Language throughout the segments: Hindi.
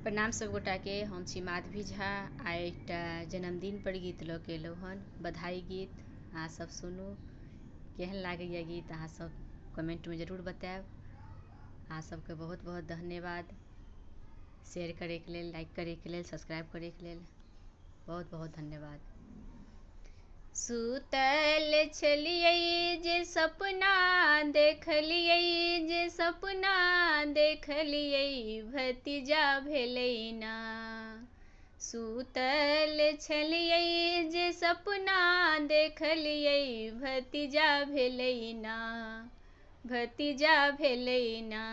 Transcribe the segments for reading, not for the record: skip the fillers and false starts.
प्रणाम सब गोटा के। हम छी माधवी झा। आइ एकटा जन्मदिन पर गीत लऽ के एलहुँ हन, बधाई गीत। अहाँ सब सुनू, केहन लागैए गीत अहाँ सब कमेंट में जरूर बताएब। अहाँ सबके बहुत बहुत धन्यवाद शेयर करैके लेल, लाइक करैके लेल, सब्सक्राइब करैके लेल। बहुत बहुत धन्यवाद। सुतल छलियै जे सपना देखलियै, जे सपना देखलियै, भतीजा भेलै ना। सुतल छलियै जे सपना देखलियै, भतीजा भेलै ना, भतीजा भेलै ना।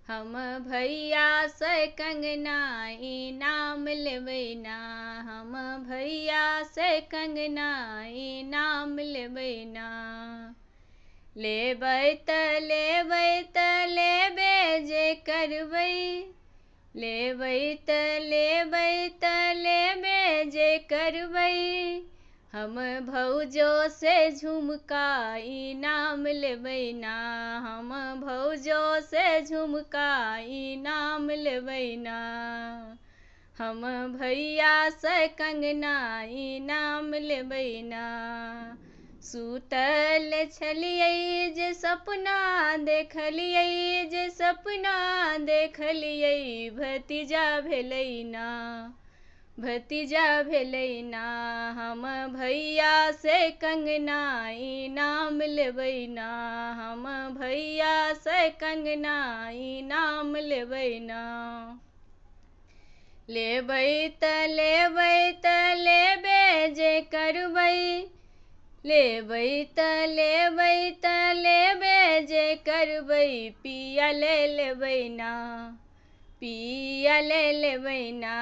हम भैया से कंगना इनाम लेबै ना, हम भैया से कंगना इनाम लेबै ना। लेबै तऽ लेबै तऽ लेबे जे करबै, लेबै तऽ लेबै तऽ लेबे जे करबै। हम भौजो से झुमका इनाम लेबै ना, हम भौजो से झुमका इनाम लेबै ना। हम भैया से कंगना इनाम लेबै ना। सुतल छलियै जे सपना देखलियै, जे सपना देखलियै, भतीजा भेलै ना, भतीजा भेलै ना। हम भैया से कंगना इनाम लेबै ना, हम भैया से कंगना इनाम लेबै ना। लेबै तऽ लेबै तऽ लेबे जे करबै, लेबै तऽ लेबै तऽ लेबे जे करबै। पिया ले लेबै ना, पिया ले लेबै ना।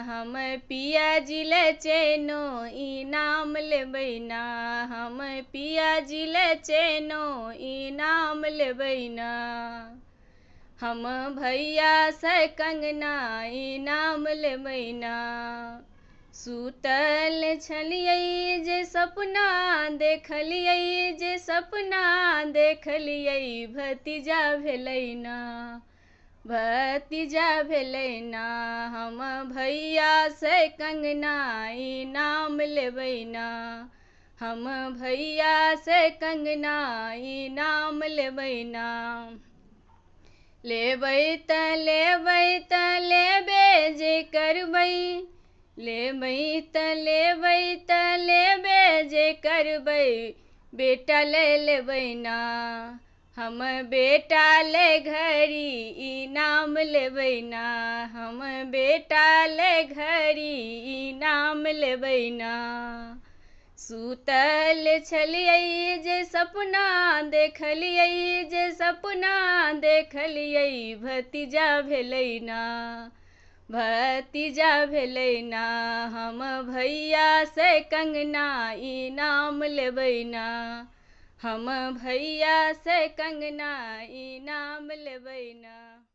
हम पिया जी ले चेनो इनाम लेबै ना, हम पिया जी ले चेनो इनाम लेबै ना। हम भैया से कंगना इनाम लेबै ना। सुतल छलियै जे सपना देखलियै, जे सपना देखलियै, भतीजा भेलै ना, भतीजा भेलै ना। हम भैया से कंगना इनाम लेबै ना, हम भैया से कंगना इनाम लेबै ना। लेबै तऽ लेबै तऽ लेबे जे करबै, लेबै तऽ लेबै तऽ लेबे जे करबै। बेटा ले लेबै ना, हम बेटा ले घड़ी इनाम लेबै ना, हम बेटा ले घड़ी इनाम लेबै ना। सुतल छलियै जे सपना देखलियै, जे सपना देखलियै, भतीजा भेलै ना, भतीजा भेलै ना। हम भैया से कंगना इनाम लेबै ना, हम भैया से कंगना इनाम लेबै ना।